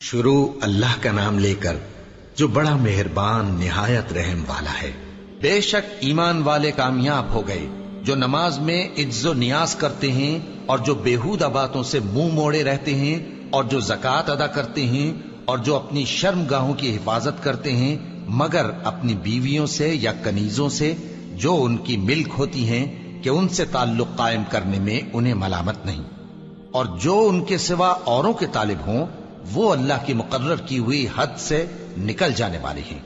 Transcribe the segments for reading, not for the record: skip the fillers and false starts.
شروع اللہ کا نام لے کر جو بڑا مہربان نہایت رحم والا ہے۔ بے شک ایمان والے کامیاب ہو گئے جو نماز میں عجز و نیاز کرتے ہیں اور جو بیہودہ باتوں سے منہ موڑے رہتے ہیں اور جو زکوٰۃ ادا کرتے ہیں اور جو اپنی شرم گاہوں کی حفاظت کرتے ہیں مگر اپنی بیویوں سے یا کنیزوں سے جو ان کی ملک ہوتی ہیں کہ ان سے تعلق قائم کرنے میں انہیں ملامت نہیں، اور جو ان کے سوا اوروں کے طالب ہوں وہ اللہ کی مقرر کی ہوئی حد سے نکل جانے والے ہیں،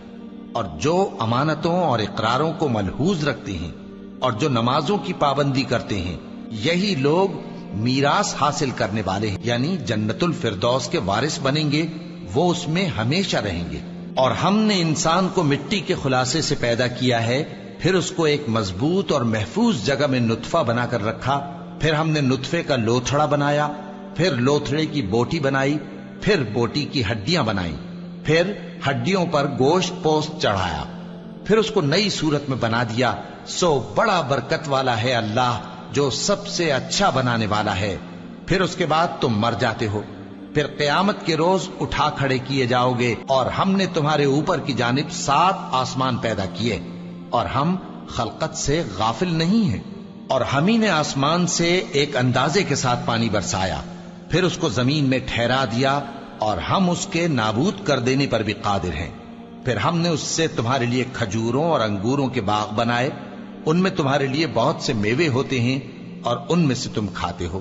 اور جو امانتوں اور اقراروں کو ملحوظ رکھتے ہیں اور جو نمازوں کی پابندی کرتے ہیں یہی لوگ میراث حاصل کرنے والے ہیں، یعنی جنت الفردوس کے وارث بنیں گے، وہ اس میں ہمیشہ رہیں گے۔ اور ہم نے انسان کو مٹی کے خلاصے سے پیدا کیا ہے، پھر اس کو ایک مضبوط اور محفوظ جگہ میں نطفہ بنا کر رکھا، پھر ہم نے نطفے کا لوتھڑا بنایا، پھر لوتھڑے کی بوٹی بنائی، پھر بوٹی کی ہڈیاں بنائیں، پھر ہڈیوں پر گوشت پوست چڑھایا، پھر اس کو نئی صورت میں بنا دیا۔ سو بڑا برکت والا ہے اللہ جو سب سے اچھا بنانے والا ہے۔ پھر اس کے بعد تم مر جاتے ہو، پھر قیامت کے روز اٹھا کھڑے کیے جاؤ گے، اور ہم نے تمہارے اوپر کی جانب 7 آسمان پیدا کیے، اور ہم خلقت سے غافل نہیں ہیں۔ اور ہم ہی نے آسمان سے ایک اندازے کے ساتھ پانی برسایا، پھر اس کو زمین میں ٹھہرا دیا، اور ہم اس کے نابود کر دینے پر بھی قادر ہیں۔ پھر ہم نے اس سے تمہارے لیے کھجوروں اور انگوروں کے باغ بنائے، ان میں تمہارے لیے بہت سے میوے ہوتے ہیں اور ان میں سے تم کھاتے ہو۔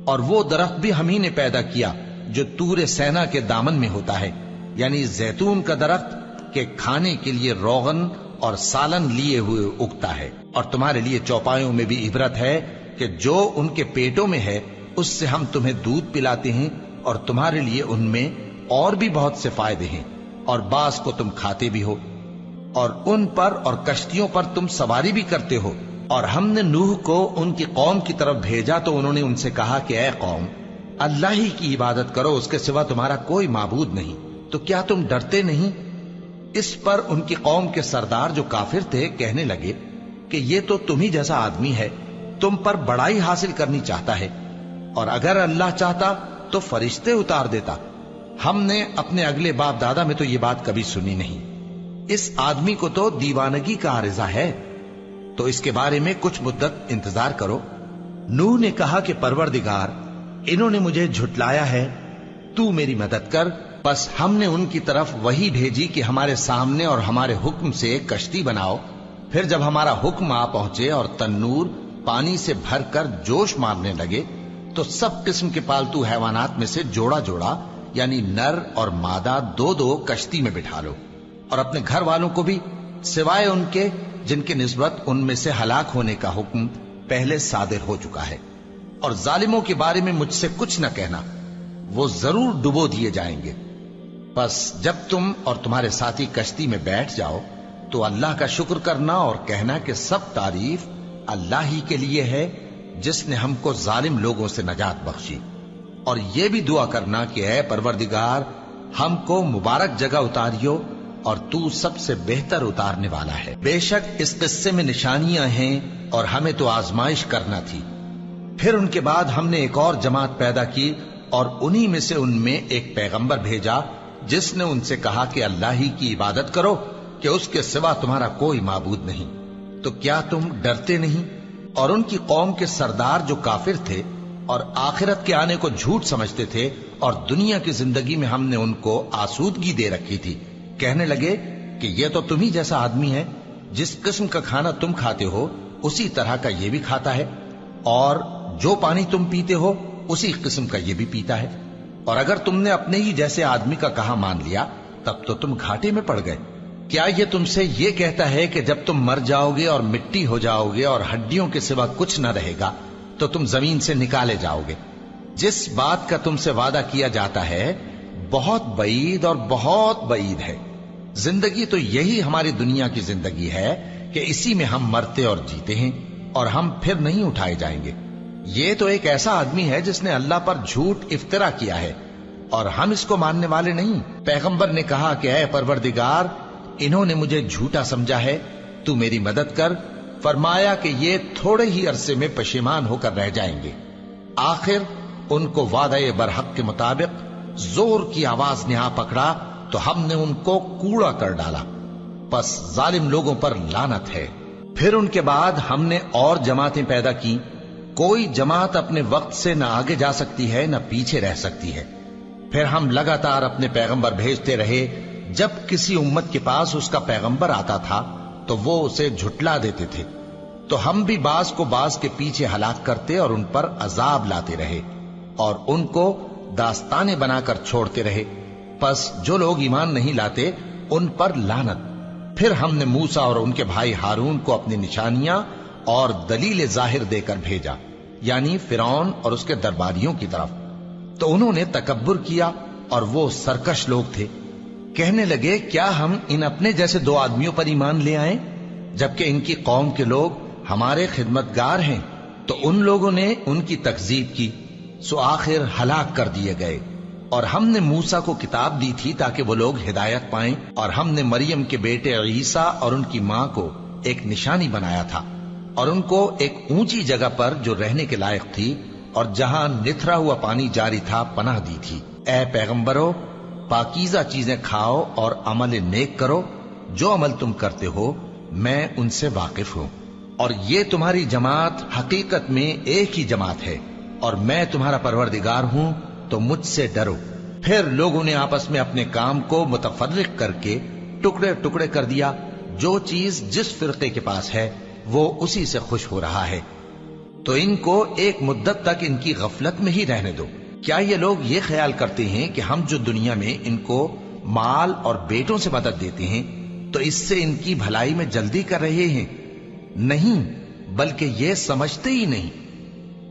اور وہ درخت بھی ہم ہی نے پیدا کیا جو طور سینا کے دامن میں ہوتا ہے، یعنی زیتون کا درخت کہ کھانے کے لیے روغن اور سالن لیے ہوئے اگتا ہے، اور تمہارے لیے چوپایوں میں بھی عبرت ہے کہ جو ان کے پیٹوں میں ہے اس سے ہم تمہیں دودھ پلاتے ہیں، اور تمہارے لیے ان میں اور بھی بہت سے فائدے ہیں، اور بعض کو تم کھاتے بھی ہو، اور ان پر اور کشتیوں پر تم سواری بھی کرتے ہو۔ اور ہم نے نوح کو ان کی قوم کی طرف بھیجا تو انہوں نے ان سے کہا کہ اے قوم، اللہ ہی کی عبادت کرو، اس کے سوا تمہارا کوئی معبود نہیں، تو کیا تم ڈرتے نہیں؟ اس پر ان کی قوم کے سردار جو کافر تھے کہنے لگے کہ یہ تو تم ہی جیسا آدمی ہے، تم پر بڑائی حاصل کرنی چاہتا ہے، اور اگر اللہ چاہتا تو فرشتے اتار دیتا۔ ہم نے اپنے اگلے باپ دادا میں تو یہ بات کبھی سنی نہیں، اس آدمی کو تو دیوانگی کا عارضہ ہے، تو اس کے بارے میں کچھ مدت انتظار کرو۔ نوح نے کہا کہ پروردگار، انہوں نے مجھے جھٹلایا ہے، تو میری مدد کر۔ بس ہم نے ان کی طرف وہی بھیجی کہ ہمارے سامنے اور ہمارے حکم سے ایک کشتی بناؤ، پھر جب ہمارا حکم آ پہنچے اور تنور پانی سے بھر کر جوش مارنے لگے تو سب قسم کے پالتو حیوانات میں سے جوڑا جوڑا یعنی نر اور مادہ 2 کشتی میں بٹھا لو، اور اپنے گھر والوں کو بھی سوائے ان کے جن کے نسبت ان میں سے ہلاک ہونے کا حکم پہلے صادر ہو چکا ہے۔ اور ظالموں کے بارے میں مجھ سے کچھ نہ کہنا، وہ ضرور ڈبو دیے جائیں گے۔ بس جب تم اور تمہارے ساتھی کشتی میں بیٹھ جاؤ تو اللہ کا شکر کرنا اور کہنا کہ سب تعریف اللہ ہی کے لیے ہے جس نے ہم کو ظالم لوگوں سے نجات بخشی، اور یہ بھی دعا کرنا کہ اے پروردگار ہم کو مبارک جگہ اتاریو اور تو سب سے بہتر اتارنے والا ہے۔ بے شک اس قصے میں نشانیاں ہیں اور ہمیں تو آزمائش کرنا تھی۔ پھر ان کے بعد ہم نے ایک اور جماعت پیدا کی اور انہی میں سے ان میں ایک پیغمبر بھیجا جس نے ان سے کہا کہ اللہ ہی کی عبادت کرو کہ اس کے سوا تمہارا کوئی معبود نہیں، تو کیا تم ڈرتے نہیں؟ اور ان کی قوم کے سردار جو کافر تھے اور آخرت کے آنے کو جھوٹ سمجھتے تھے اور دنیا کی زندگی میں ہم نے ان کو آسودگی دے رکھی تھی، کہنے لگے کہ یہ تو تم ہی جیسا آدمی ہے، جس قسم کا کھانا تم کھاتے ہو اسی طرح کا یہ بھی کھاتا ہے، اور جو پانی تم پیتے ہو اسی قسم کا یہ بھی پیتا ہے، اور اگر تم نے اپنے ہی جیسے آدمی کا کہا مان لیا تب تو تم گھاٹے میں پڑ گئے۔ کیا یہ تم سے یہ کہتا ہے کہ جب تم مر جاؤ گے اور مٹی ہو جاؤ گے اور ہڈیوں کے سوا کچھ نہ رہے گا تو تم زمین سے نکالے جاؤ گے؟ جس بات کا تم سے وعدہ کیا جاتا ہے بہت بعید اور بہت بعید ہے۔ زندگی تو یہی ہماری دنیا کی زندگی ہے کہ اسی میں ہم مرتے اور جیتے ہیں، اور ہم پھر نہیں اٹھائے جائیں گے۔ یہ تو ایک ایسا آدمی ہے جس نے اللہ پر جھوٹ افطرا کیا ہے، اور ہم اس کو ماننے والے نہیں۔ پیغمبر نے کہا کہ اے پروردگار، انہوں نے مجھے جھوٹا سمجھا ہے، تو میری مدد کر۔ فرمایا کہ یہ تھوڑے ہی عرصے میں پشیمان ہو کر رہ جائیں گے، آخر ان کو وعدہ برحق کے مطابق زور کی آواز نے آ پکڑا تو ہم نے ان کو کوڑا کر ڈالا. پس ظالم لوگوں پر لعنت ہے. پھر ان کے بعد ہم نے اور جماعتیں پیدا کی. کوئی جماعت اپنے وقت سے نہ آگے جا سکتی ہے نہ پیچھے رہ سکتی ہے. پھر ہم لگاتار اپنے پیغمبر بھیجتے رہے. جب کسی امت کے پاس اس کا پیغمبر آتا تھا تو وہ اسے جھٹلا دیتے تھے، تو ہم بھی بعض کو بعض کے پیچھے ہلاک کرتے اور ان پر عذاب لاتے رہے اور ان کو داستانیں بنا کر چھوڑتے رہے. پس جو لوگ ایمان نہیں لاتے ان پر لعنت. پھر ہم نے موسیٰ اور ان کے بھائی ہارون کو اپنی نشانیاں اور دلیل ظاہر دے کر بھیجا، یعنی فرعون اور اس کے درباریوں کی طرف. تو انہوں نے تکبر کیا اور وہ سرکش لوگ تھے. کہنے لگے کیا ہم ان اپنے جیسے دو آدمیوں پر ایمان لے آئیں جبکہ ان کی قوم کے لوگ ہمارے خدمتگار ہیں. تو ان لوگوں نے ان کی تکذیب کی، سو آخر ہلاک کر دیے گئے. اور ہم نے موسیٰ کو کتاب دی تھی تاکہ وہ لوگ ہدایت پائیں، اور ہم نے مریم کے بیٹے عیسیٰ اور ان کی ماں کو ایک نشانی بنایا تھا اور ان کو ایک اونچی جگہ پر جو رہنے کے لائق تھی اور جہاں نتھرا ہوا پانی جاری تھا پناہ دی تھی. اے پیغمبرو، پاکیزہ چیزیں کھاؤ اور عمل نیک کرو. جو عمل تم کرتے ہو میں ان سے واقف ہوں. اور یہ تمہاری جماعت حقیقت میں ایک ہی جماعت ہے اور میں تمہارا پروردگار ہوں، تو مجھ سے ڈرو. پھر لوگوں نے آپس میں اپنے کام کو متفرق کر کے ٹکڑے ٹکڑے کر دیا. جو چیز جس فرقے کے پاس ہے وہ اسی سے خوش ہو رہا ہے. تو ان کو ایک مدت تک ان کی غفلت میں ہی رہنے دو. کیا یہ لوگ یہ خیال کرتے ہیں کہ ہم جو دنیا میں ان کو مال اور بیٹوں سے مدد دیتے ہیں تو اس سے ان کی بھلائی میں جلدی کر رہے ہیں؟ نہیں، بلکہ یہ سمجھتے ہی نہیں.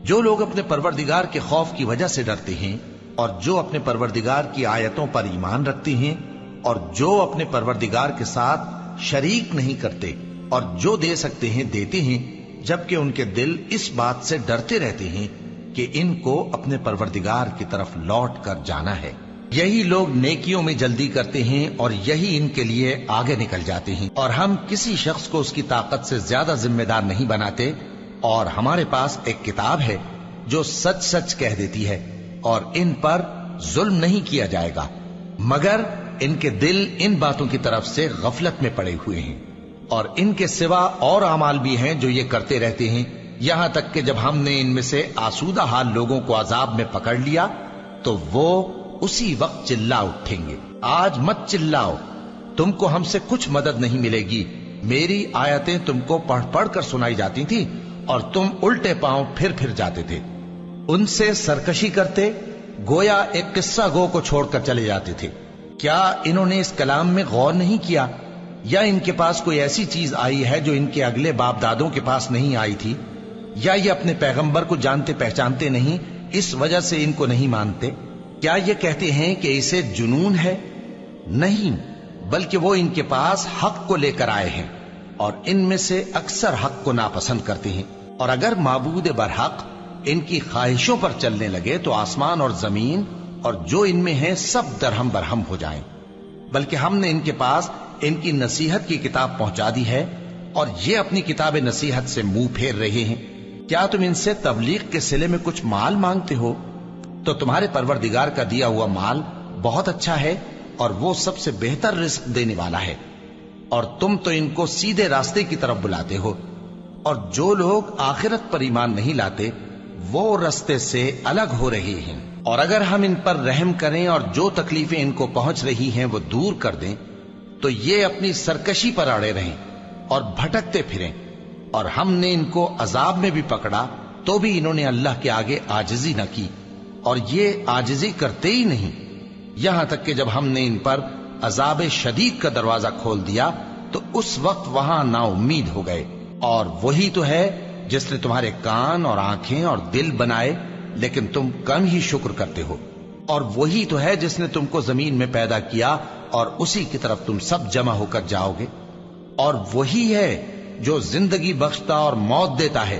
جو لوگ اپنے پروردگار کے خوف کی وجہ سے ڈرتے ہیں اور جو اپنے پروردگار کی آیتوں پر ایمان رکھتے ہیں اور جو اپنے پروردگار کے ساتھ شریک نہیں کرتے اور جو دے سکتے ہیں دیتے ہیں، جبکہ ان کے دل اس بات سے ڈرتے رہتے ہیں کہ ان کو اپنے پروردگار کی طرف لوٹ کر جانا ہے. یہی لوگ نیکیوں میں جلدی کرتے ہیں اور یہی ان کے لیے آگے نکل جاتے ہیں. اور ہم کسی شخص کو اس کی طاقت سے زیادہ ذمہ دار نہیں بناتے، اور ہمارے پاس ایک کتاب ہے جو سچ سچ کہہ دیتی ہے اور ان پر ظلم نہیں کیا جائے گا، مگر ان کے دل ان باتوں کی طرف سے غفلت میں پڑے ہوئے ہیں. اور ان کے سوا اور اعمال بھی ہیں جو یہ کرتے رہتے ہیں، یہاں تک کہ جب ہم نے ان میں سے آسودہ حال لوگوں کو عذاب میں پکڑ لیا تو وہ اسی وقت چلا اٹھیں گے. آج مت چلاؤ، تم کو ہم سے کچھ مدد نہیں ملے گی. میری آیتیں تم کو پڑھ پڑھ کر سنائی جاتی تھی اور تم الٹے پاؤں پھر جاتے تھے. ان سے سرکشی کرتے، گویا ایک قصہ گو کو چھوڑ کر چلے جاتے تھے. کیا انہوں نے اس کلام میں غور نہیں کیا، یا ان کے پاس کوئی ایسی چیز آئی ہے جو ان کے اگلے باپ دادوں کے پاس نہیں آئی تھی، یا یہ اپنے پیغمبر کو جانتے پہچانتے نہیں اس وجہ سے ان کو نہیں مانتے؟ کیا یہ کہتے ہیں کہ اسے جنون ہے؟ نہیں، بلکہ وہ ان کے پاس حق کو لے کر آئے ہیں اور ان میں سے اکثر حق کو ناپسند کرتے ہیں. اور اگر معبود برحق ان کی خواہشوں پر چلنے لگے تو آسمان اور زمین اور جو ان میں ہے سب درہم برہم ہو جائیں. بلکہ ہم نے ان کے پاس ان کی نصیحت کی کتاب پہنچا دی ہے اور یہ اپنی کتاب نصیحت سے منہ پھیر رہے ہیں. کیا تم ان سے تبلیغ کے صلے میں کچھ مال مانگتے ہو؟ تو تمہارے پروردگار کا دیا ہوا مال بہت اچھا ہے اور وہ سب سے بہتر رزق دینے والا ہے. اور تم تو ان کو سیدھے راستے کی طرف بلاتے ہو. اور جو لوگ آخرت پر ایمان نہیں لاتے وہ راستے سے الگ ہو رہے ہیں. اور اگر ہم ان پر رحم کریں اور جو تکلیفیں ان کو پہنچ رہی ہیں وہ دور کر دیں تو یہ اپنی سرکشی پر اڑے رہیں اور بھٹکتے پھریں. اور ہم نے ان کو عذاب میں بھی پکڑا تو بھی انہوں نے اللہ کے آگے عاجزی نہ کی، اور یہ عاجزی کرتے ہی نہیں، یہاں تک کہ جب ہم نے ان پر عذاب شدید کا دروازہ کھول دیا تو اس وقت وہاں نا امید ہو گئے. اور وہی تو ہے جس نے تمہارے کان اور آنکھیں اور دل بنائے، لیکن تم کم ہی شکر کرتے ہو. اور وہی تو ہے جس نے تم کو زمین میں پیدا کیا اور اسی کی طرف تم سب جمع ہو کر جاؤ گے. اور وہی ہے جو زندگی بخشتا اور موت دیتا ہے،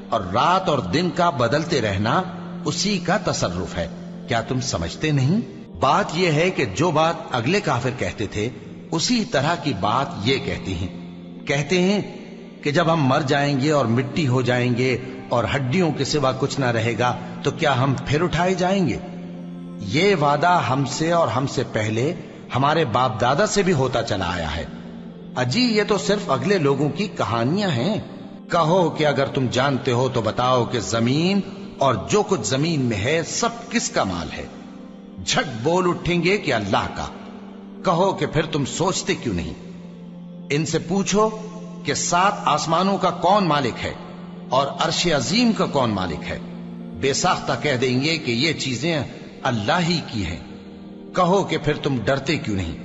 اور رات اور دن کا بدلتے رہنا اسی کا تصرف ہے. کیا تم سمجھتے نہیں؟ بات یہ ہے کہ جو بات اگلے کافر کہتے تھے اسی طرح کی بات یہ کہتے ہیں کہ جب ہم مر جائیں گے اور مٹی ہو جائیں گے اور ہڈیوں کے سوا کچھ نہ رہے گا تو کیا ہم پھر اٹھائے جائیں گے؟ یہ وعدہ ہم سے اور ہم سے پہلے ہمارے باپ دادا سے بھی ہوتا چلا آیا ہے۔ اجی یہ تو صرف اگلے لوگوں کی کہانیاں ہیں۔ کہو کہ اگر تم جانتے ہو تو بتاؤ کہ زمین اور جو کچھ زمین میں ہے سب کس کا مال ہے؟ جھٹ بول اٹھیں گے کہ اللہ کا۔ کہو کہ پھر تم سوچتے کیوں نہیں؟ ان سے پوچھو کہ 7 آسمانوں کا کون مالک ہے اور عرش عظیم کا کون مالک ہے؟ بے ساختہ کہہ دیں گے کہ یہ چیزیں اللہ ہی کی ہیں۔ کہو کہ پھر تم ڈرتے کیوں نہیں؟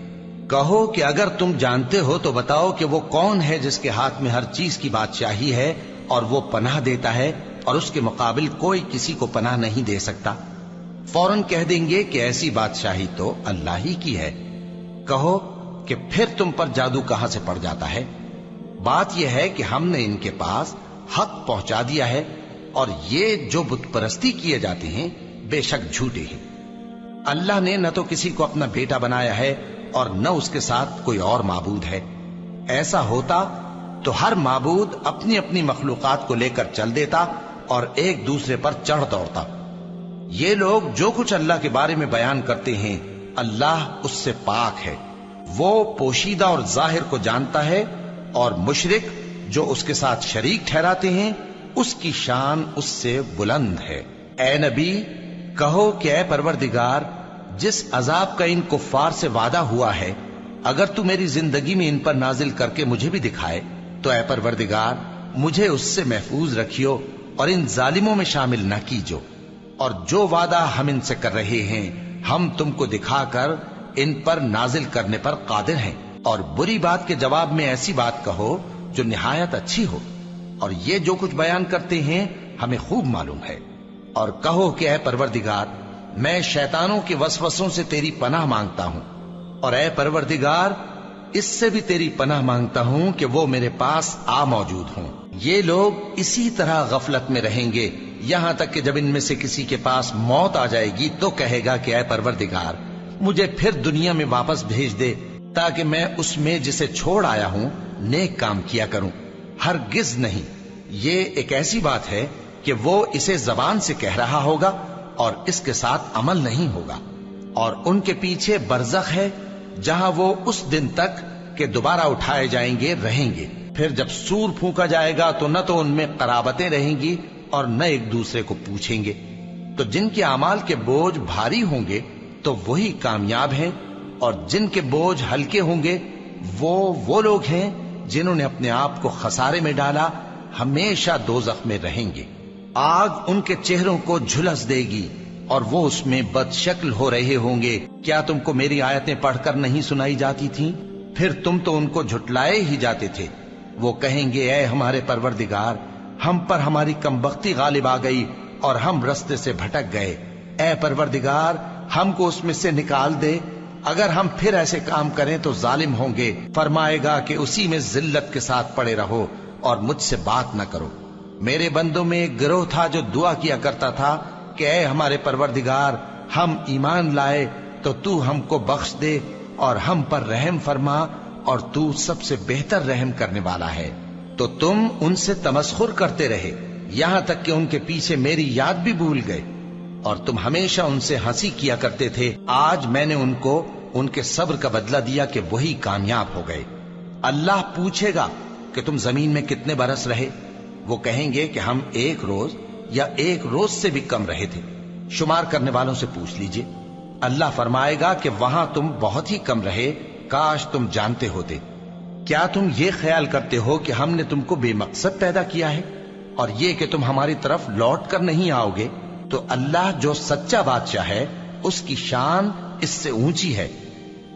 کہو کہ اگر تم جانتے ہو تو بتاؤ کہ وہ کون ہے جس کے ہاتھ میں ہر چیز کی بادشاہی ہے اور وہ پناہ دیتا ہے اور اس کے مقابل کوئی کسی کو پناہ نہیں دے سکتا؟ فوراً کہہ دیں گے کہ ایسی بادشاہی تو اللہ ہی کی ہے۔ کہو کہ پھر تم پر جادو کہاں سے پڑ جاتا ہے؟ بات یہ ہے کہ ہم نے ان کے پاس حق پہنچا دیا ہے اور یہ جو بت پرستی کیے جاتے ہیں بے شک جھوٹے ہیں۔ اللہ نے نہ تو کسی کو اپنا بیٹا بنایا ہے اور نہ اس کے ساتھ کوئی اور معبود ہے۔ ایسا ہوتا تو ہر معبود اپنی اپنی مخلوقات کو لے کر چل دیتا اور ایک دوسرے پر چڑھ دوڑتا۔ یہ لوگ جو کچھ اللہ کے بارے میں بیان کرتے ہیں اللہ اس سے پاک ہے، وہ پوشیدہ اور ظاہر کو جانتا ہے، اور مشرک جو اس کے ساتھ شریک ٹھہراتے ہیں اس کی شان اس سے بلند ہے۔ اے نبی کہو کہ اے پروردگار، جس عذاب کا ان کفار سے وعدہ ہوا ہے اگر تو میری زندگی میں ان پر نازل کر کے مجھے بھی دکھائے تو اے پروردگار مجھے اس سے محفوظ رکھیو اور ان ظالموں میں شامل نہ کیجو، اور جو وعدہ ہم ان سے کر رہے ہیں ہم تم کو دکھا کر ان پر نازل کرنے پر قادر ہیں۔ اور بری بات کے جواب میں ایسی بات کہو جو نہایت اچھی ہو، اور یہ جو کچھ بیان کرتے ہیں ہمیں خوب معلوم ہے۔ اور کہو کہ اے پروردگار میں شیطانوں کے وسوسوں سے تیری پناہ مانگتا ہوں، اور اے پروردگار اس سے بھی تیری پناہ مانگتا ہوں کہ وہ میرے پاس آ موجود ہوں۔ یہ لوگ اسی طرح غفلت میں رہیں گے یہاں تک کہ جب ان میں سے کسی کے پاس موت آ جائے گی تو کہے گا کہ اے پروردگار مجھے پھر دنیا میں واپس بھیج دے تاکہ میں اس میں جسے چھوڑ آیا ہوں نیک کام کیا کروں۔ ہرگز نہیں، یہ ایک ایسی بات ہے کہ وہ اسے زبان سے کہہ رہا ہوگا اور اس کے ساتھ عمل نہیں ہوگا، اور ان کے پیچھے برزخ ہے جہاں وہ اس دن تک کہ دوبارہ اٹھائے جائیں گے رہیں گے۔ پھر جب سور پھونکا جائے گا تو نہ تو ان میں قرابتیں رہیں گی اور نہ ایک دوسرے کو پوچھیں گے۔ تو جن کے اعمال کے بوجھ بھاری ہوں گے تو وہی کامیاب ہیں، اور جن کے بوجھ ہلکے ہوں گے وہ لوگ ہیں جنہوں نے اپنے آپ کو خسارے میں ڈالا، ہمیشہ دوزخ میں رہیں گے۔ آگ ان کے چہروں کو جھلس دے گی اور وہ اس میں بد شکل ہو رہے ہوں گے۔ کیا تم کو میری آیتیں پڑھ کر نہیں سنائی جاتی تھیں؟ پھر تم تو ان کو جھٹلائے ہی جاتے تھے۔ وہ کہیں گے اے ہمارے پروردگار ہم پر ہماری کمبختی غالب آ گئی اور ہم رستے سے بھٹک گئے، اے پروردگار ہم کو اس میں سے نکال دے، اگر ہم پھر ایسے کام کریں تو ظالم ہوں گے۔ فرمائے گا کہ اسی میں ذلت کے ساتھ پڑے رہو اور مجھ سے بات نہ کرو۔ میرے بندوں میں ایک گروہ تھا جو دعا کیا کرتا تھا کہ اے ہمارے پروردگار ہم ایمان لائے تو تو ہم کو بخش دے اور ہم پر رحم فرما، اور تو سب سے بہتر رحم کرنے والا ہے۔ تو تم ان سے تمسخر کرتے رہے یہاں تک کہ ان کے پیچھے میری یاد بھی بھول گئے، اور تم ہمیشہ ان سے ہنسی کیا کرتے تھے۔ آج میں نے ان کو ان کے صبر کا بدلہ دیا کہ وہی کامیاب ہو گئے۔ اللہ پوچھے گا کہ تم زمین میں کتنے برس رہے؟ وہ کہیں گے کہ ہم 1 روز یا 1 روز سے بھی کم رہے تھے، شمار کرنے والوں سے پوچھ لیجئے۔ اللہ فرمائے گا کہ وہاں تم بہت ہی کم رہے، کاش تم جانتے ہوتے۔ کیا تم یہ خیال کرتے ہو کہ ہم نے تم کو بے مقصد پیدا کیا ہے اور یہ کہ تم ہماری طرف لوٹ کر نہیں آؤ گے؟ تو اللہ جو سچا بادشاہ ہے اس کی شان اس سے اونچی ہے،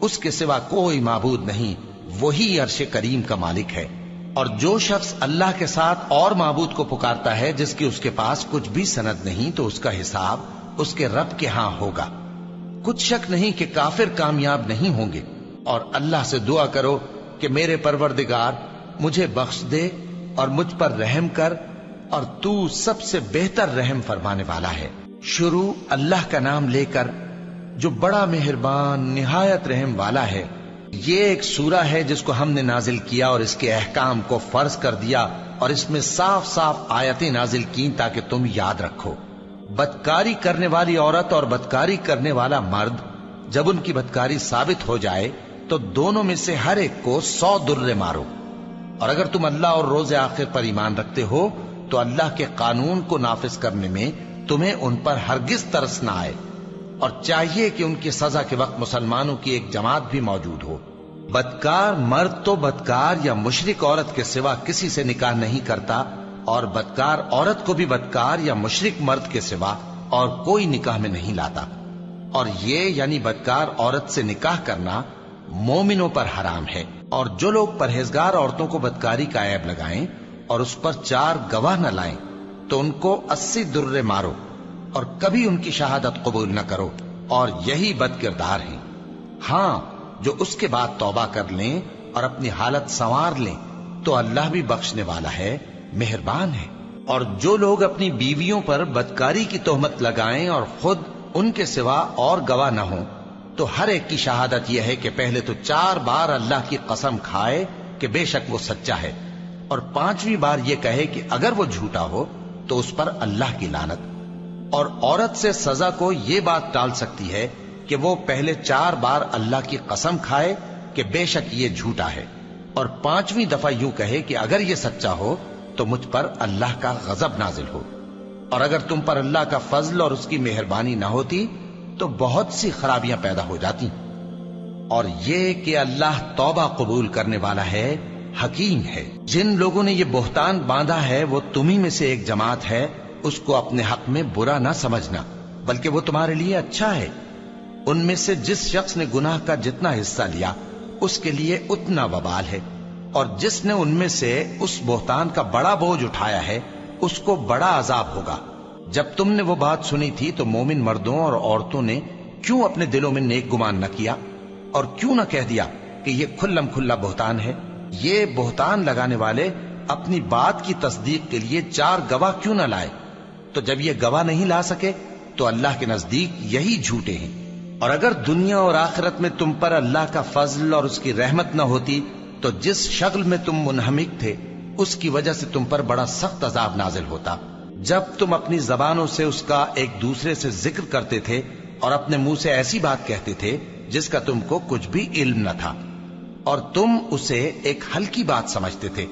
اس کے سوا کوئی معبود نہیں، وہی عرش کریم کا مالک ہے۔ اور جو شخص اللہ کے ساتھ اور معبود کو پکارتا ہے جس کی اس کے پاس کچھ بھی سند نہیں تو اس کا حساب اس کے رب کے ہاں ہوگا۔ کچھ شک نہیں کہ کافر کامیاب نہیں ہوں گے۔ اور اللہ سے دعا کرو کہ میرے پروردگار مجھے بخش دے اور مجھ پر رحم کر، اور تو سب سے بہتر رحم فرمانے والا ہے۔ شروع اللہ کا نام لے کر جو بڑا مہربان نہایت رحم والا ہے۔ یہ ایک سورہ ہے جس کو ہم نے نازل کیا اور اس کے احکام کو فرض کر دیا، اور اس میں صاف صاف آیتیں نازل کی تاکہ تم یاد رکھو۔ بدکاری کرنے والی عورت اور بدکاری کرنے والا مرد جب ان کی بدکاری ثابت ہو جائے تو دونوں میں سے ہر ایک کو 100 درے مارو. اور اگر تم اللہ اور روز آخر پر ایمان رکھتے ہو تو اللہ کے قانون کو نافذ کرنے میں تمہیں ان پر ہرگز ترس نہ آئے، اور چاہیے کہ ان کی سزا کے وقت مسلمانوں کی ایک جماعت بھی موجود ہو. بدکار مرد تو بدکار یا مشرک عورت کے سوا کسی سے نکاح نہیں کرتا، اور بدکار عورت کو بھی بدکار یا مشرک مرد کے سوا اور کوئی نکاح میں نہیں لاتا. اور یہ یعنی بدکار عورت سے نکاح کرنا مومنوں پر حرام ہے. اور جو لوگ پرہیزگار عورتوں کو بدکاری کا عیب لگائیں اور اس پر 4 گواہ نہ لائیں تو ان کو 80 درے مارو اور کبھی ان کی شہادت قبول نہ کرو، اور یہی بد کردار ہیں. ہاں، جو اس کے بعد توبہ کر لیں اور اپنی حالت سنوار لیں تو اللہ بھی بخشنے والا ہے، مہربان ہے. اور جو لوگ اپنی بیویوں پر بدکاری کی تہمت لگائیں اور خود ان کے سوا اور گواہ نہ ہوں تو ہر ایک کی شہادت یہ ہے کہ پہلے تو 4 بار اللہ کی قسم کھائے کہ بے شک وہ سچا ہے، اور 5ویں بار یہ کہے کہ اگر وہ جھوٹا ہو تو اس پر اللہ کی لعنت. اور عورت سے سزا کو یہ بات ٹال سکتی ہے کہ وہ پہلے 4 بار اللہ کی قسم کھائے کہ بے شک یہ جھوٹا ہے، اور 5ویں دفعہ یوں کہے کہ اگر یہ سچا ہو تو مجھ پر اللہ کا غضب نازل ہو. اور اگر تم پر اللہ کا فضل اور اس کی مہربانی نہ ہوتی تو بہت سی خرابیاں پیدا ہو جاتی. اور یہ کہ اللہ توبہ قبول کرنے والا ہے، حکیم ہے. جن لوگوں نے یہ بہتان باندھا ہے وہ تمہیں میں سے ایک جماعت ہے، اس کو اپنے حق میں برا نہ سمجھنا، بلکہ وہ تمہارے لیے اچھا ہے. ان میں سے جس شخص نے گناہ کا جتنا حصہ لیا اس کے لیے اتنا وبال ہے، اور جس نے ان میں سے اس بہتان کا بڑا بوجھ اٹھایا ہے اس کو بڑا عذاب ہوگا. جب تم نے وہ بات سنی تھی تو مومن مردوں اور عورتوں نے کیوں اپنے دلوں میں نیک گمان نہ کیا، اور کیوں نہ کہہ دیا کہ یہ کھلم کھلا بہتان ہے؟ یہ بہتان لگانے والے اپنی بات کی تصدیق کے لیے 4 گواہ کیوں نہ لائے؟ تو جب یہ گواہ نہیں لا سکے تو اللہ کے نزدیک یہی جھوٹے ہیں. اور اگر دنیا اور آخرت میں تم پر اللہ کا فضل اور اس کی رحمت نہ ہوتی تو جس شغل میں تم منہمک تھے اس کی وجہ سے تم پر بڑا سخت عذاب نازل ہوتا. جب تم اپنی زبانوں سے اس کا ایک دوسرے سے ذکر کرتے تھے اور اپنے منہ سے ایسی بات کہتے تھے جس کا تم کو کچھ بھی علم نہ تھا، اور تم اسے ایک ہلکی بات سمجھتے تھے،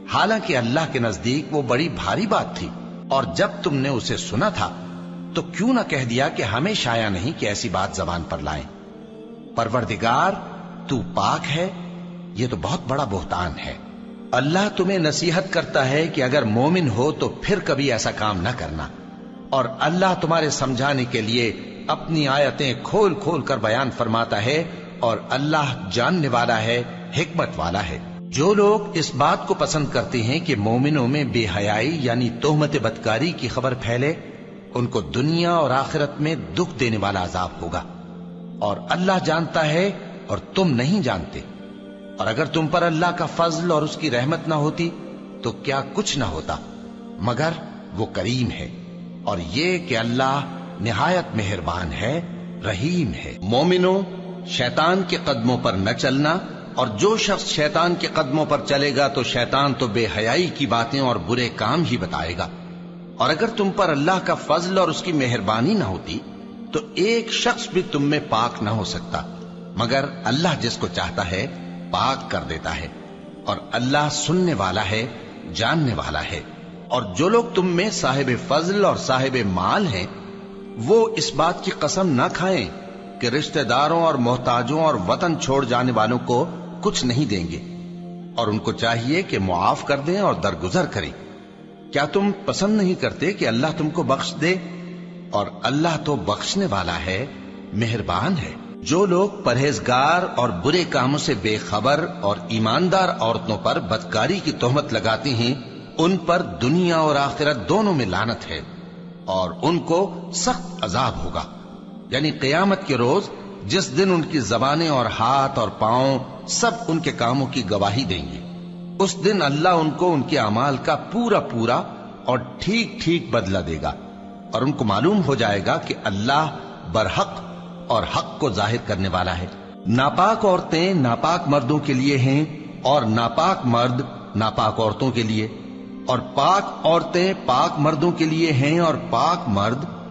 حالانکہ اللہ کے نزدیک وہ بڑی بھاری بات تھی. اور جب تم نے اسے سنا تھا تو کیوں نہ کہہ دیا کہ ہمیں شایع نہیں کہ ایسی بات زبان پر لائیں؟ پروردگار تو پاک ہے، یہ تو بہت بڑا بہتان ہے. اللہ تمہیں نصیحت کرتا ہے کہ اگر مومن ہو تو پھر کبھی ایسا کام نہ کرنا، اور اللہ تمہارے سمجھانے کے لیے اپنی آیتیں کھول کھول کر بیان فرماتا ہے، اور اللہ جاننے والا ہے، حکمت والا ہے. جو لوگ اس بات کو پسند کرتے ہیں کہ مومنوں میں بے حیائی یعنی تہمت بدکاری کی خبر پھیلے، ان کو دنیا اور آخرت میں دکھ دینے والا عذاب ہوگا. اور اللہ جانتا ہے اور تم نہیں جانتے. اور اگر تم پر اللہ کا فضل اور اس کی رحمت نہ ہوتی تو کیا کچھ نہ ہوتا، مگر وہ کریم ہے. اور یہ کہ اللہ نہایت مہربان ہے، رحیم ہے. مومنوں، شیطان کے قدموں پر نہ چلنا، اور جو شخص شیطان کے قدموں پر چلے گا تو شیطان تو بے حیائی کی باتیں اور برے کام ہی بتائے گا. اور اگر تم پر اللہ کا فضل اور اس کی مہربانی نہ ہوتی تو ایک شخص بھی تم میں پاک نہ ہو سکتا، مگر اللہ جس کو چاہتا ہے پاک کر دیتا ہے. اور اللہ سننے والا ہے، جاننے والا ہے. اور جو لوگ تم میں صاحب فضل اور صاحب مال ہیں وہ اس بات کی قسم نہ کھائیں کہ رشتہ داروں اور محتاجوں اور وطن چھوڑ جانے والوں کو کچھ نہیں دیں گے، اور ان کو چاہیے کہ معاف کر دیں اور درگزر کریں. کیا تم پسند نہیں کرتے کہ اللہ تم کو بخش دے؟ اور اللہ تو بخشنے والا ہے، مہربان ہے. جو لوگ پرہیزگار اور برے کاموں سے بے خبر اور ایماندار عورتوں پر بدکاری کی تہمت لگاتے ہیں ان پر دنیا اور آخرت دونوں میں لعنت ہے، اور ان کو سخت عذاب ہوگا. یعنی قیامت کے روز جس دن ان کی زبانیں اور ہاتھ اور پاؤں سب ان کے کاموں کی گواہی دیں گے، اس دن اللہ ان کو ان کے اعمال کا پورا پورا اور ٹھیک ٹھیک بدلہ دے گا، اور ان کو معلوم ہو جائے گا کہ اللہ برحق اور حق کو ظاہر کرنے والا ہے. ناپاک عورتیں ناپاک مردوں کے لیے ہیں اور ناپاک مرد ناپاک عورتوں کے لیے، اور پاک عورتیں پاک مردوں کے لیے ہیں اور پاک مرد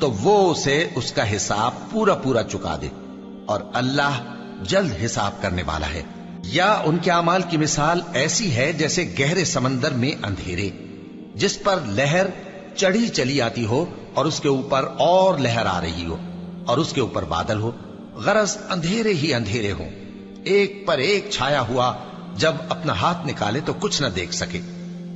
تو وہ اسے اس کا حساب پورا پورا چکا دے، اور اللہ جلد حساب کرنے والا ہے۔ یا ان کے اعمال کی مثال ایسی ہے جیسے گہرے سمندر میں اندھیرے، جس پر لہر چڑھی چلی آتی ہو اور اس کے اوپر اور لہر آ رہی ہو اور اس کے اوپر بادل ہو، غرض اندھیرے ہی اندھیرے ہوں، ایک پر ایک چھایا ہوا، جب اپنا ہاتھ نکالے تو کچھ نہ دیکھ سکے،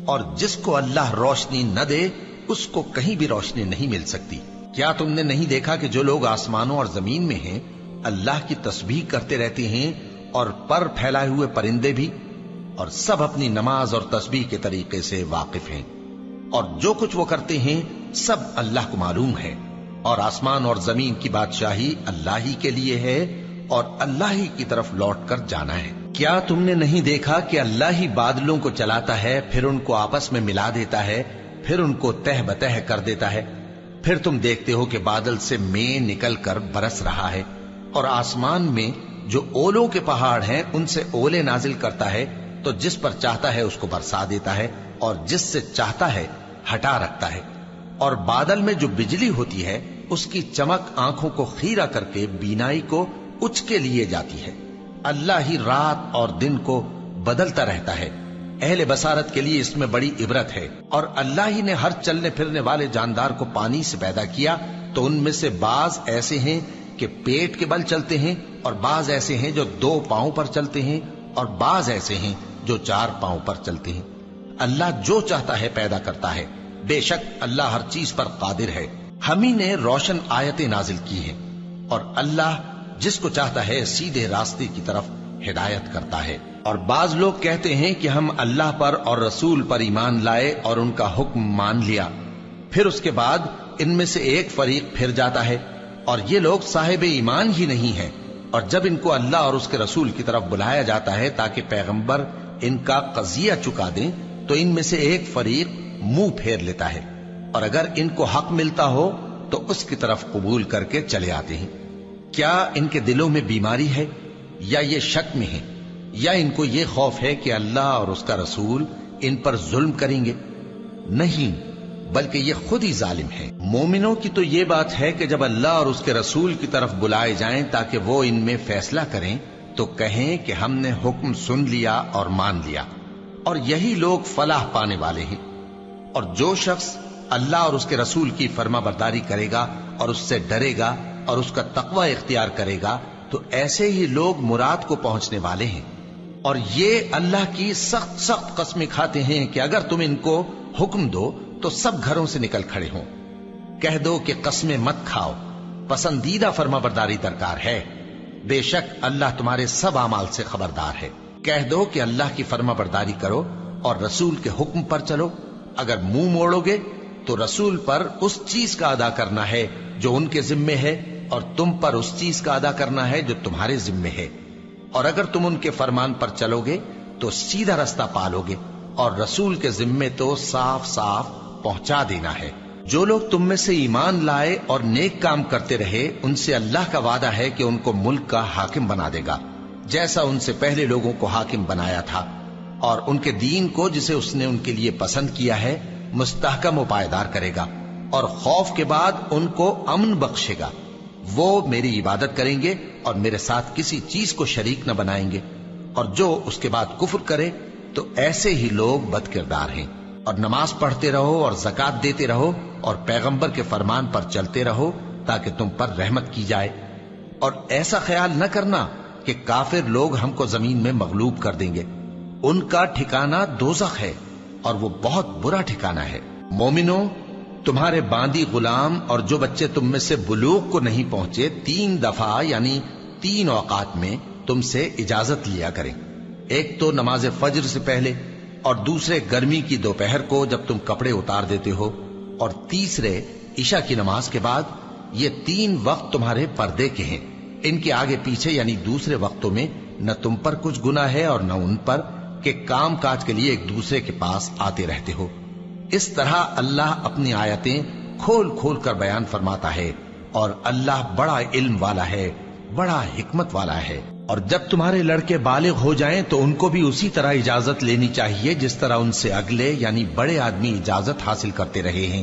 اور جس کو اللہ روشنی نہ دے اس کو کہیں بھی روشنی نہیں مل سکتی۔ کیا تم نے نہیں دیکھا کہ جو لوگ آسمانوں اور زمین میں ہیں اللہ کی تسبیح کرتے رہتے ہیں، اور پر پھیلائے ہوئے پرندے بھی، اور سب اپنی نماز اور تسبیح کے طریقے سے واقف ہیں، اور جو کچھ وہ کرتے ہیں سب اللہ کو معلوم ہے، اور آسمان اور زمین کی بادشاہی اللہ ہی کے لیے ہے، اور اللہ ہی کی طرف لوٹ کر جانا ہے۔ کیا تم نے نہیں دیکھا کہ اللہ ہی بادلوں کو چلاتا ہے، پھر ان کو آپس میں ملا دیتا ہے، پھر ان کو تہ بتہ کر دیتا ہے، پھر تم دیکھتے ہو کہ بادل سے مے نکل کر برس رہا ہے، اور آسمان میں جو اولوں کے پہاڑ ہیں ان سے اولے نازل کرتا ہے، تو جس پر چاہتا ہے اس کو برسا دیتا ہے، اور جس سے چاہتا ہے ہٹا رکھتا ہے، اور بادل میں جو بجلی ہوتی ہے اس کی چمک آنکھوں کو خیرہ کر کے بینائی کو اچکے لیے جاتی ہے۔ اللہ ہی رات اور دن کو بدلتا رہتا ہے، اہل بصارت کے لیے اس میں بڑی عبرت ہے۔ اور اللہ ہی نے ہر چلنے پھرنے والے جاندار کو پانی سے پیدا کیا، تو ان میں سے بعض ایسے ہیں کہ پیٹ کے بل چلتے ہیں، اور بعض ایسے ہیں جو 2 پاؤں پر چلتے ہیں، اور بعض ایسے ہیں جو 4 پاؤں پر چلتے ہیں۔ اللہ جو چاہتا ہے پیدا کرتا ہے، بے شک اللہ ہر چیز پر قادر ہے۔ ہم ہی نے روشن آیتیں نازل کی ہیں، اور اللہ جس کو چاہتا ہے سیدھے راستے کی طرف ہدایت کرتا ہے۔ اور بعض لوگ کہتے ہیں کہ ہم اللہ پر اور رسول پر ایمان لائے اور ان کا حکم مان لیا، پھر اس کے بعد ان میں سے ایک فریق پھر جاتا ہے، اور یہ لوگ صاحب ایمان ہی نہیں ہیں، اور جب ان کو اللہ اور اس کے رسول کی طرف بلایا جاتا ہے تاکہ پیغمبر ان کا قضیہ چکا دیں، تو ان میں سے ایک فریق منہ پھیر لیتا ہے، اور اگر ان کو حق ملتا ہو تو اس کی طرف قبول کر کے چلے آتے ہیں۔ کیا ان کے دلوں میں بیماری ہے، یا یہ شک میں ہیں، یا ان کو یہ خوف ہے کہ اللہ اور اس کا رسول ان پر ظلم کریں گے؟ نہیں، بلکہ یہ خود ہی ظالم ہیں۔ مومنوں کی تو یہ بات ہے کہ جب اللہ اور اس کے رسول کی طرف بلائے جائیں تاکہ وہ ان میں فیصلہ کریں، تو کہیں کہ ہم نے حکم سن لیا اور مان لیا، اور یہی لوگ فلاح پانے والے ہیں۔ اور جو شخص اللہ اور اس کے رسول کی فرما برداری کرے گا اور اس سے ڈرے گا اور اس کا تقوی اختیار کرے گا، تو ایسے ہی لوگ مراد کو پہنچنے والے ہیں۔ اور یہ اللہ کی سخت سخت قسمیں کھاتے ہیں کہ اگر تم ان کو حکم دو تو سب گھروں سے نکل کھڑے ہوں۔ کہہ دو کہ قسمیں مت کھاؤ، پسندیدہ فرما برداری درکار ہے، بے شک اللہ تمہارے سب اعمال سے خبردار ہے۔ کہہ دو کہ اللہ کی فرما برداری کرو اور رسول کے حکم پر چلو، اگر منہ موڑو گے تو رسول پر اس چیز کا ادا کرنا ہے جو ان کے ذمے ہے، اور تم پر اس چیز کا ادا کرنا ہے جو تمہارے ذمے ہے، اور اگر تم ان کے فرمان پر چلو گے تو سیدھا رستہ پالو گے، اور رسول کے ذمے تو صاف صاف پہنچا دینا ہے۔ جو لوگ تم میں سے ایمان لائے اور نیک کام کرتے رہے، ان سے اللہ کا وعدہ ہے کہ ان کو ملک کا حاکم بنا دے گا، جیسا ان سے پہلے لوگوں کو حاکم بنایا تھا، اور ان کے دین کو جسے اس نے ان کے لیے پسند کیا ہے مستحکم و پائیدار کرے گا، اور خوف کے بعد ان کو امن بخشے گا۔ وہ میری عبادت کریں گے اور میرے ساتھ کسی چیز کو شریک نہ بنائیں گے، اور جو اس کے بعد کفر کرے تو ایسے ہی لوگ بد کردار ہیں۔ اور نماز پڑھتے رہو اور زکوٰۃ دیتے رہو اور پیغمبر کے فرمان پر چلتے رہو تاکہ تم پر رحمت کی جائے، اور ایسا خیال نہ کرنا کہ کافر لوگ ہم کو زمین میں مغلوب کر دیں گے، ان کا ٹھکانہ دوزخ ہے اور وہ بہت برا ٹھکانہ ہے۔ مومنوں، تمہارے باندی غلام اور جو بچے تم میں سے بلوغ کو نہیں پہنچے 3 دفعہ یعنی 3 اوقات میں تم سے اجازت لیا کریں، ایک تو نماز فجر سے پہلے، اور دوسرے گرمی کی دوپہر کو جب تم کپڑے اتار دیتے ہو، اور تیسرے عشاء کی نماز کے بعد۔ یہ 3 وقت تمہارے پردے کے ہیں، ان کے آگے پیچھے یعنی دوسرے وقتوں میں نہ تم پر کچھ گناہ ہے اور نہ ان پر، کہ کام کاج کے لیے ایک دوسرے کے پاس آتے رہتے ہو۔ اس طرح اللہ اپنی آیتیں کھول کھول کر بیان فرماتا ہے، اور اللہ بڑا علم والا ہے، بڑا حکمت والا ہے۔ اور جب تمہارے لڑکے بالغ ہو جائیں تو ان کو بھی اسی طرح اجازت لینی چاہیے جس طرح ان سے اگلے یعنی بڑے آدمی اجازت حاصل کرتے رہے ہیں،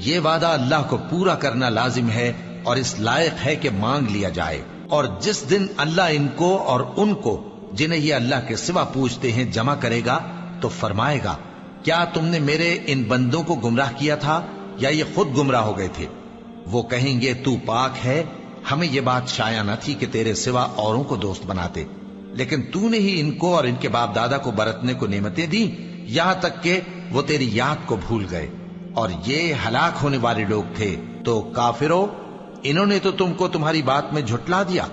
یہ وعدہ اللہ کو پورا کرنا لازم ہے اور اس لائق ہے کہ مانگ لیا جائے۔ اور جس دن اللہ ان کو اور ان کو جنہیں یہ اللہ کے سوا پوجتے ہیں جمع کرے گا تو فرمائے گا، کیا تم نے میرے ان بندوں کو گمراہ کیا تھا یا یہ خود گمراہ ہو گئے تھے؟ وہ کہیں گے تو پاک ہے، ہمیں یہ بات شایع نہ تھی کہ تیرے سوا اوروں کو دوست بناتے، لیکن تو نے ہی ان کو اور ان کے باپ دادا کو برتنے کو نعمتیں دی، یہاں تک کہ وہ تیری یاد کو بھول گئے، اور یہ ہلاک ہونے والے لوگ تھے۔ تو کافرو، انہوں نے تو تم کو تمہاری بات میں جھٹلا دیا،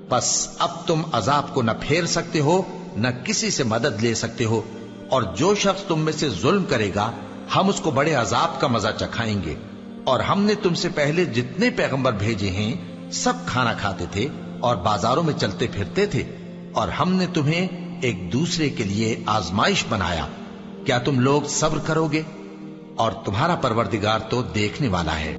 بس اب تم عذاب کو نہ پھیر سکتے ہو نہ کسی سے مدد لے سکتے ہو، اور جو شخص تم میں سے ظلم کرے گا ہم اس کو بڑے عذاب کا مزہ چکھائیں گے۔ اور ہم نے تم سے پہلے جتنے پیغمبر بھیجے ہیں سب کھانا کھاتے تھے اور بازاروں میں چلتے پھرتے تھے، اور ہم نے تمہیں ایک دوسرے کے لیے آزمائش بنایا، کیا تم لوگ صبر کرو گے؟ اور تمہارا پروردگار تو دیکھنے والا ہے۔